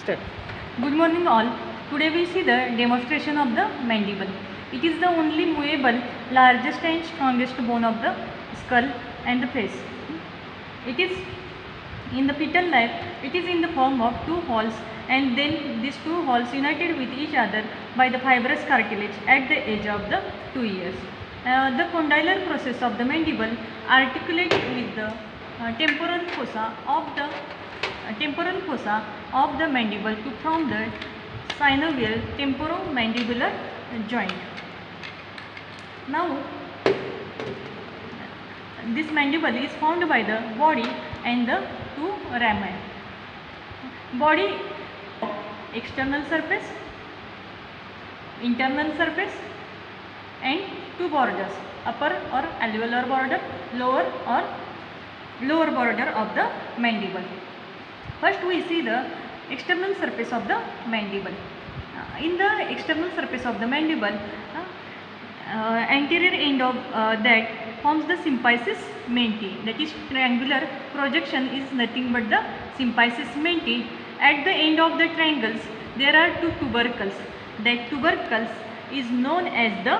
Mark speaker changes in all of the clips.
Speaker 1: Start.
Speaker 2: Good morning all. Today we see the demonstration of the mandible. It is the only movable, largest and strongest bone of the skull and the face. It is in the fetal life, it is in the form of two halls, and then these two halls united with each other by the fibrous cartilage at the age of the 2 years. The condylar process of the mandible articulates with the temporal fossa of the mandible to form the synovial temporomandibular joint. Now, this mandible is formed by the body and the two rami. Body, external surface, internal surface, and two borders, upper or alveolar border, lower border of the mandible. First we see the external surface of the mandible. In the external surface of the mandible, anterior end of that forms the symphysis menti, that is triangular projection is nothing but the symphysis menti. At the end of the triangles there are two tubercles. That tubercles is known as the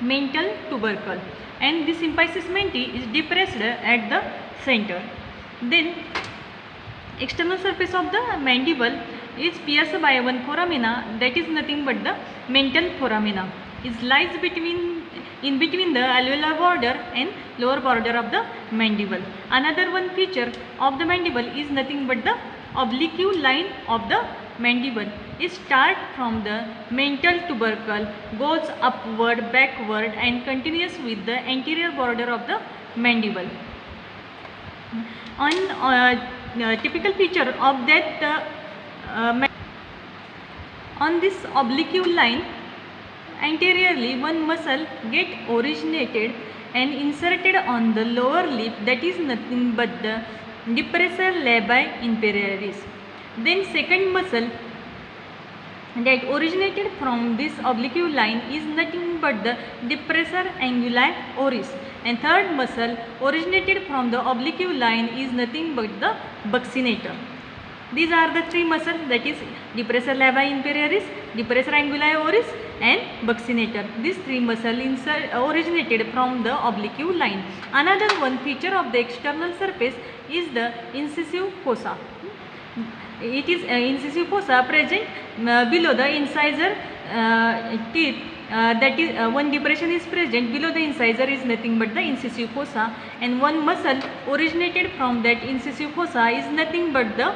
Speaker 2: mental tubercle, and the symphysis menti is depressed at the center. Then external surface of the mandible is pierced by one foramina, that is nothing but the mental foramina. It lies in between the alveolar border and lower border of the mandible. Another one feature of the mandible is nothing but the oblique line of the mandible. It starts from the mental tubercle, goes upward, backward, and continues with the anterior border of the mandible. Typical feature of that on this oblique line, anteriorly one muscle get originated and inserted on the lower lip, that is nothing but the depressor labii inferior. Then second muscle that originated from this oblique line is nothing but the depressor anguli oris, and third muscle originated from the oblique line is nothing but the buccinator. These are the three muscles, that is depressor labii inferioris, depressor anguli oris, and buccinator. These three muscles originated from the oblique line. Another one feature of the external surface is the incisive fossa. It is incisive fossa present below the incisor teeth. That is one depression is present below the incisor is nothing but the incisive fossa, and one muscle originated from that incisive fossa is nothing but the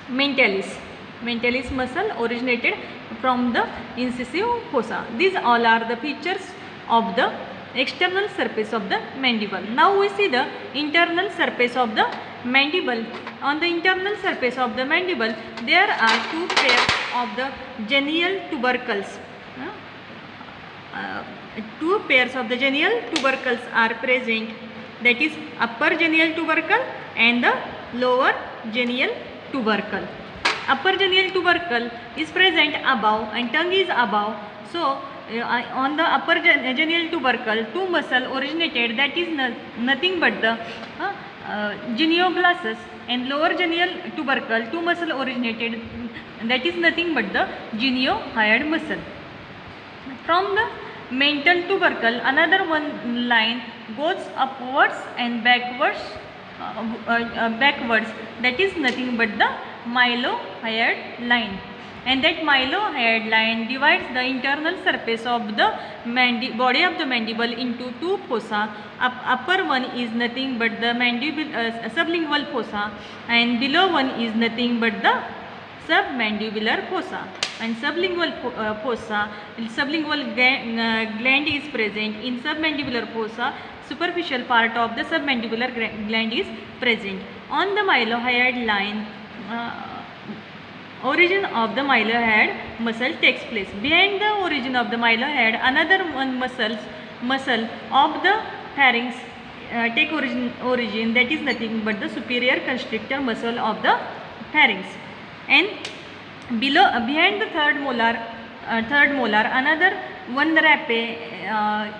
Speaker 2: mentalis muscle originated from the incisive fossa. These all are the features of the external surface of the mandible. Now we see the internal surface of the mandible. On the internal surface of the mandible there are two pairs of the genial tubercles. Two pairs of the genial tubercles are present, that is upper genial tubercle and the lower genial tubercle. Upper genial tubercle is present above and tongue is above. So on the upper genial tubercle two muscle originated, that is nothing but the genioglossus, and lower genial tubercle two muscle originated, that is nothing but the geniohyoid muscle. From the mental tubercle another one line goes upwards and backwards, that is nothing but the mylohyoid line, and that mylohyoid line divides the internal surface of the body of the mandible into two fossa. Upper one is nothing but the sublingual fossa, and below one is nothing but the submandibular fossa. And sublingual fossa, sublingual gland is present. In submandibular fossa, superficial part of the submandibular gland is present. On the mylohyoid line, origin of the mylohyoid muscle takes place. Behind the origin of the mylohyoid, another one muscle of the pharynx take origin, that is nothing but the superior constrictor muscle of the pharynx. And behind the third molar another one raphe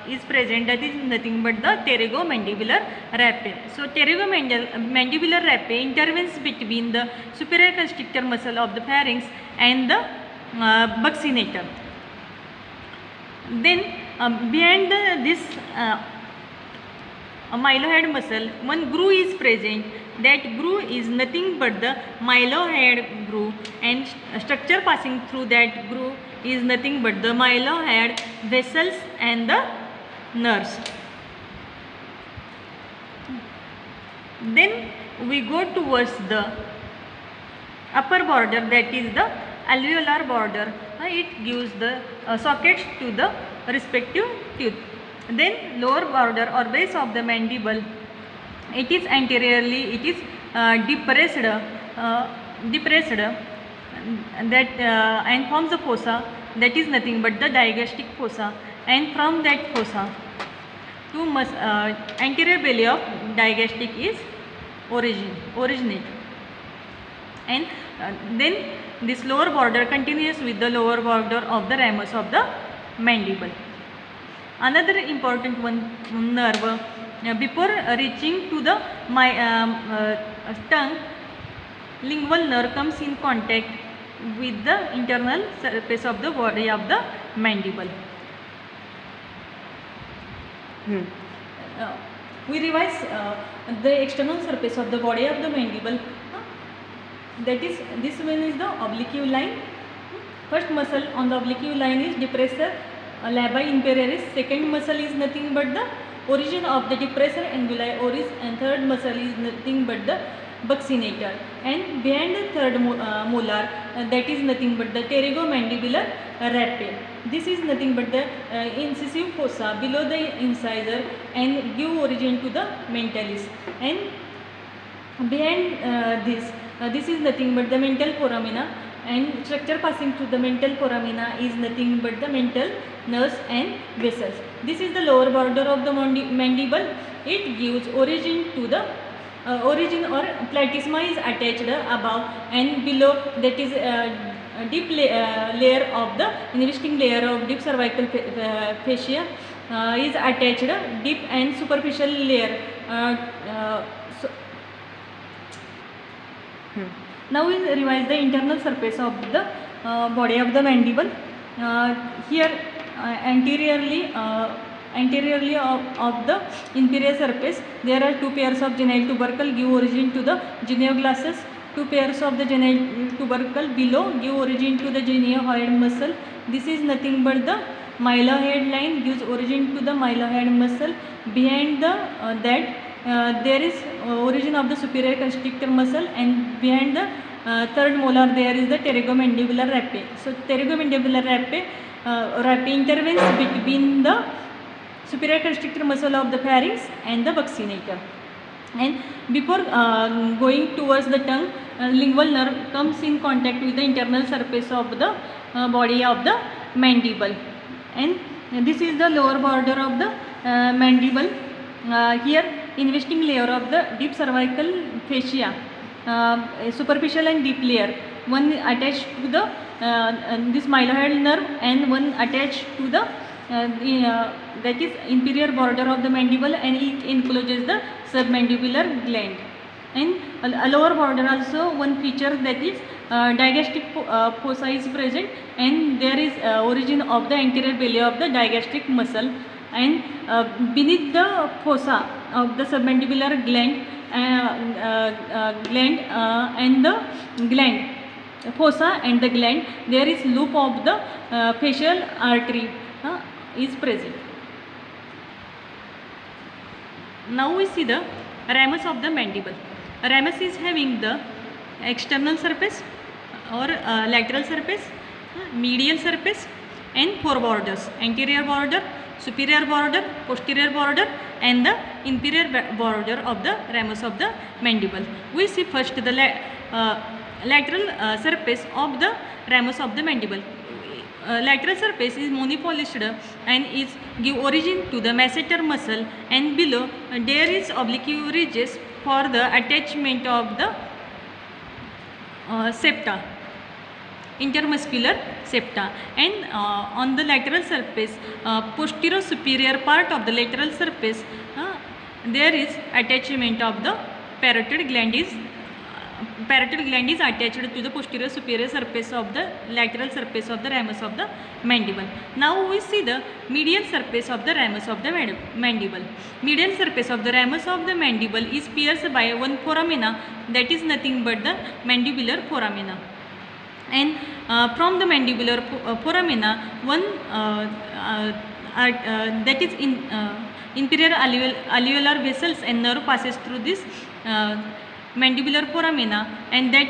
Speaker 2: is present, that is nothing but the pterygomandibular raphe. So pterygomandibular raphe intervenes between the superior constrictor muscle of the pharynx and the buccinator. Then behind this mylohyoid muscle, one groove is present. That groove is nothing but the mylohyoid groove, and structure passing through that groove is nothing but the mylohyoid vessels and the nerves. Then we go towards the upper border, that is the alveolar border. It gives the sockets to the respective tooth. Then lower border or base of the mandible, it is anteriorly, it is depressed that and forms the fossa, that is nothing but the digastric fossa, and from that fossa to anterior belly of digastric is originate. And then this lower border continues with the lower border of the ramus of the mandible. Another important nerve, before reaching to the tongue, lingual nerve comes in contact with the internal surface of the body of the mandible. We revise the external surface of the body of the mandible. That is, this one is the oblique line. First muscle on the oblique line is depressor labii inferior. Second muscle is nothing but the origin of the depressor anguli oris, and third muscle is nothing but the buccinator. And behind the third molar, that is nothing but the pterygomandibular raphe. This is nothing but the incisive fossa below the incisor and give origin to the mentalis. And behind this is nothing but the mental foramina, and structure passing through the mental foramina is nothing but the mental nerves and vessels. This is the lower border of the mandible. It gives origin to the origin or platysma is attached above and below, that is deep layer of the investing layer of deep cervical fascia is attached, deep and superficial layer. Now we revise the internal surface of the body of the mandible. Here anteriorly of the inferior surface, there are two pairs of genyl tubercle give origin to the genioglossus. Two pairs of the genyl tubercle below give origin to the geniohyoid muscle. This is nothing but the mylohyoid line gives origin to the mylohyoid muscle. Behind there is origin of the superior constrictor muscle, and behind the third molar there is the pterygomandibular raphe. So pterygomandibular raphe intervenes between the superior constrictor muscle of the pharynx and the buccinator. And before going towards the tongue, lingual nerve comes in contact with the internal surface of the body of the mandible. And this is the lower border of the mandible. Here investing layer of the deep cervical fascia, superficial and deep layer, one attached to the this mylohyoid nerve, and one attached to the that is inferior border of the mandible, and it encloses the submandibular gland. And a lower border also one feature, that is digastric fossa is present, and there is origin of the anterior belly of the digastric muscle. And beneath the fossa of the submandibular gland and the gland, fossa and the gland, there is loop of the facial artery is present. Now we see the ramus of the mandible. Ramus is having the external surface or lateral surface, medial surface, and four borders: anterior border, superior border, posterior border, and the inferior border of the ramus of the mandible. We see first the lateral surface of the ramus of the mandible. Lateral surface is monopolished and is give origin to the masseter muscle, and below there is oblique ridges for the attachment of the septa. intermuscular septa, and on the lateral surface, posterior superior part of the lateral surface, there is attachment of the parotid gland is attached to the posterior superior surface of the lateral surface of the ramus of the mandible. Now we see the medial surface of the ramus of the mandible. Medial surface of the ramus of the mandible is pierced by one foramina, that is nothing but the mandibular foramina. And from the mandibular foramina, one that is inferior alveolar vessels and nerve passes through this mandibular foramina, and that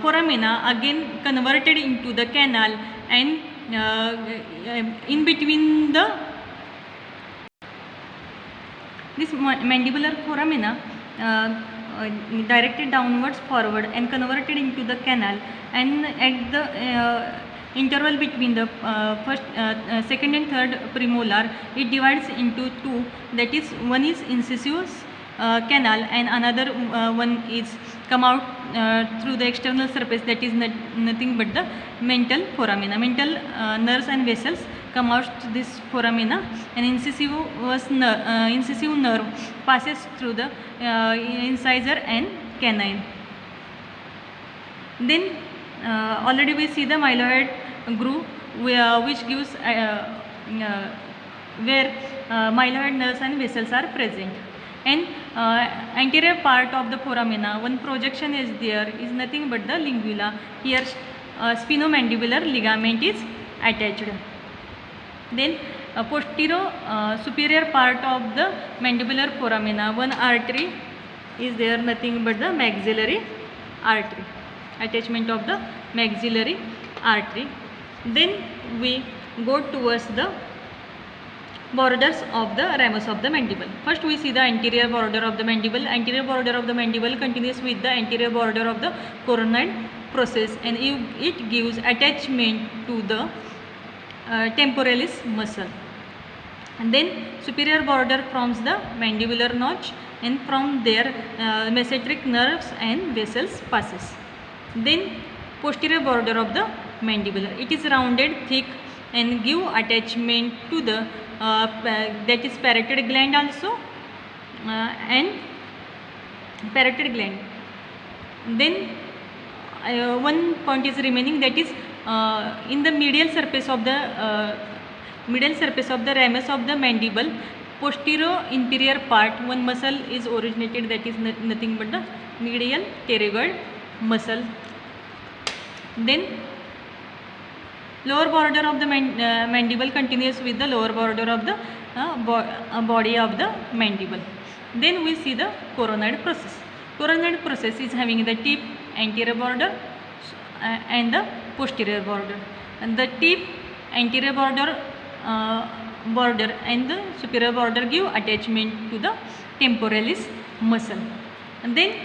Speaker 2: foramina again converted into the canal, and in between this mandibular foramina directed downwards forward and converted into the canal, and at the interval between the second and third premolar, it divides into two, that is one is incisive canal and another one is come out through the external surface, that is nothing but the mental foramina. Mental nerves and vessels come out to this foramina, and incisive nerve passes through the incisor and canine. Then already we see the myloid groove, which gives where myloid nerves and vessels are present. And anterior part of the foramina, one projection is there, is nothing but the lingula. Here spinomandibular ligament is attached. Then posterior superior part of the mandibular foramina, one artery is there, nothing but the maxillary artery, attachment of the maxillary artery. Then we go towards the borders of the ramus of the mandible. First we see the anterior border of the mandible. Anterior border of the mandible continues with the anterior border of the coronoid process, and it gives attachment to the temporalis muscle. And then superior border forms the mandibular notch, and from there mesenteric nerves and vessels passes. Then posterior border of the mandibular, it is rounded, thick, and give attachment to the that is parotid gland also, and parotid gland. Then one point is remaining, that is in the medial surface of the ramus of the mandible, posterior inferior part, one muscle is originated, that is nothing but the medial pterygoid muscle. Then lower border of the mandible continues with the lower border of the body of the mandible. Then we see the coronoid process. Coronoid process is having the tip, anterior border, and the posterior border. And the tip, anterior border and the superior border give attachment to the temporalis muscle. And then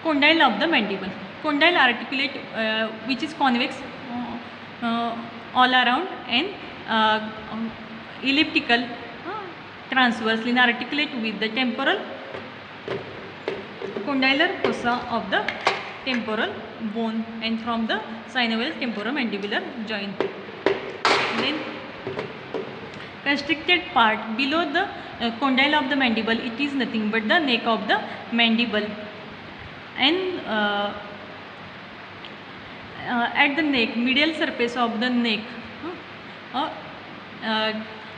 Speaker 2: condyle of the mandible. Condyle articulate, which is convex all around, and elliptical transversely articulate with the temporal condylar fossa of the temporal bone, and from the synovial temporomandibular joint. Then constricted part below the condyle of the mandible, it is nothing but the neck of the mandible, and at the neck, medial surface of the neck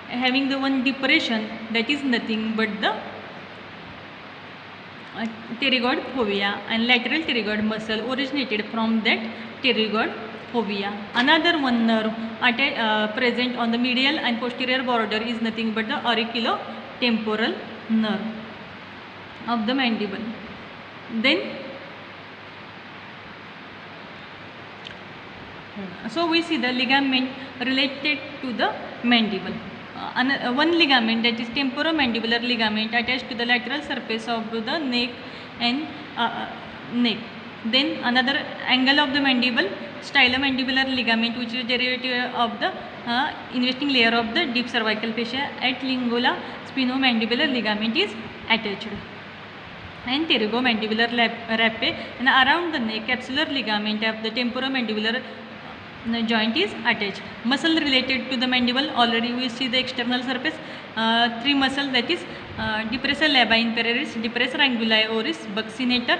Speaker 2: having the one depression, that is nothing but the pterygoid fovea, and lateral pterygoid muscle originated from that pterygoid fovea. Another one nerve present on the medial and posterior border is nothing but the auriculotemporal nerve of the mandible. Then so we see the ligament related to the mandible. One ligament, that is temporomandibular ligament, attached to the lateral surface of the neck and neck. Then another angle of the mandible, stylomandibular ligament, which is derivative of the investing layer of the deep cervical fascia. At lingula, spinomandibular ligament is attached. and pterygomandibular raphe, and around the neck capsular ligament of the temporomandibular joint is attached. Muscle related to the mandible, already we see the external surface, three muscles, that is depressor labii inferior, depressor anguli oris, buccinator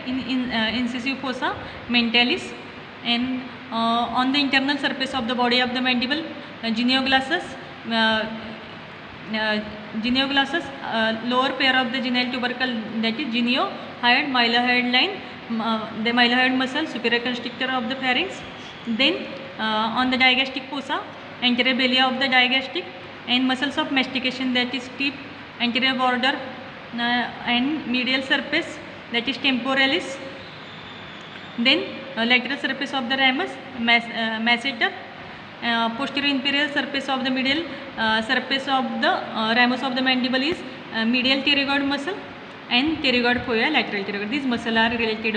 Speaker 2: in incisive fossa mentalis, and on the internal surface of the body of the mandible, genioglossus, lower pair of the genial tubercle, that is geniohyoid, mylohyoid line, the mylohyoid muscle, superior constrictor of the pharynx. Then on the digastric fossa, anterior belly of the digastric, and muscles of mastication, that is tip, anterior border, and medial surface, that is temporalis. Then lateral surface of the ramus, masseter, posterior inferior surface of the medial surface of the ramus of the mandible is medial pterygoid muscle, and pterygoid fossa, lateral pterygoid. These muscles are related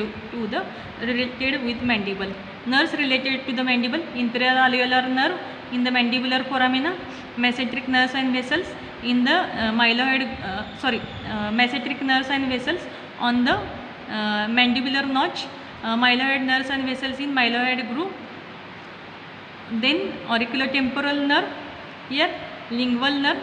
Speaker 2: with mandible. Nerves related to the mandible: inferior alveolar nerve in the mandibular foramina, mesenteric nerves and vessels in the mesenteric nerves and vessels on the mandibular notch, mylohyoid nerves and vessels in mylohyoid groove. Then auriculotemporal nerve, here lingual nerve,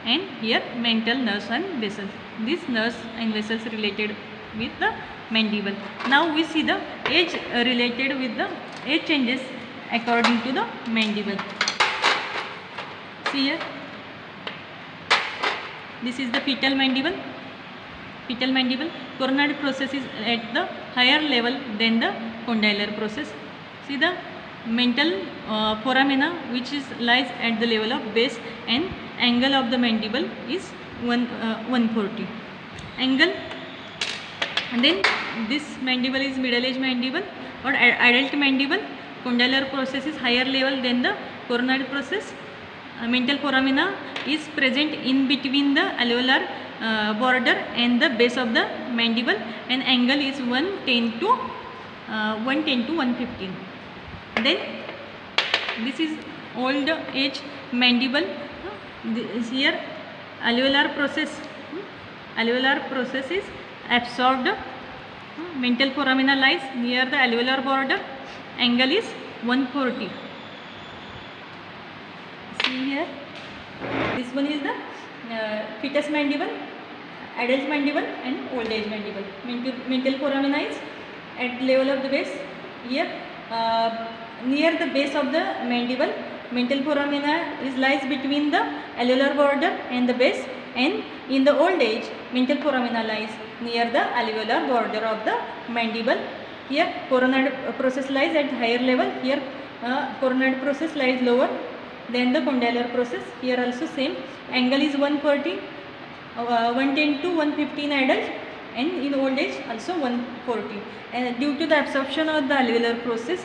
Speaker 2: and here mental nerves and vessels. These nerves and vessels related with the mandible. Now we see the age related with the age changes according to the mandible. See here, this is the fetal mandible. Coronary process is at the higher level than the condylar process. See the mental foramina, which lies at the level of base, and angle of the mandible is 140 angle. And then this mandible is middle age mandible or adult mandible. Condylar process is higher level than the coronary process. Mental foramina is present in between the alveolar border and the base of the mandible, and angle is 110 to 115. Then this is old age mandible. This here alveolar process is absorbed. Mental foramina lies near the alveolar border, angle is 140. See here, this one is the fetus mandible, adult mandible, and old age mandible. Mental foramina is at level of the base. Here near the base of the mandible, mental foramina lies between the alveolar border and the base, and in the old age mental foramina lies near the alveolar border of the mandible. Here coronary process lies at higher level. Here coronary process lies lower than the condylar process. Here also same, angle is 140, 110 to 115 adult, and in old age also 140. And due to the absorption of the alveolar process,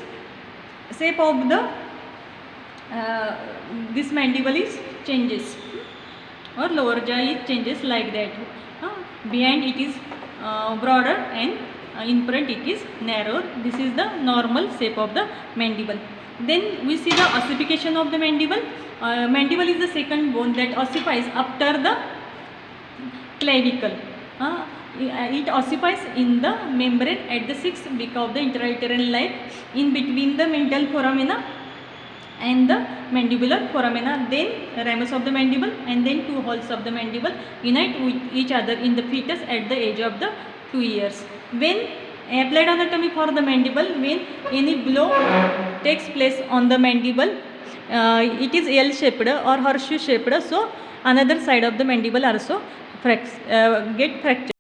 Speaker 2: shape of the this mandible is changes, or lower jaw is changes like that. Behind it is broader, and in front it is narrower. This is the normal shape of the mandible. Then we see the ossification of the mandible. Mandible is the second bone that ossifies after the clavicle. It ossifies in the membrane at the sixth week of the intrauterine life, in between the mental foramina and the mandibular foramina. Then ramus of the mandible, and then two halls of the mandible unite with each other in the fetus at the age of the 2 years. When applied anatomy for the mandible, when any blow takes place on the mandible, it is L shaped or horseshoe shaped, so another side of the mandible also get fractured.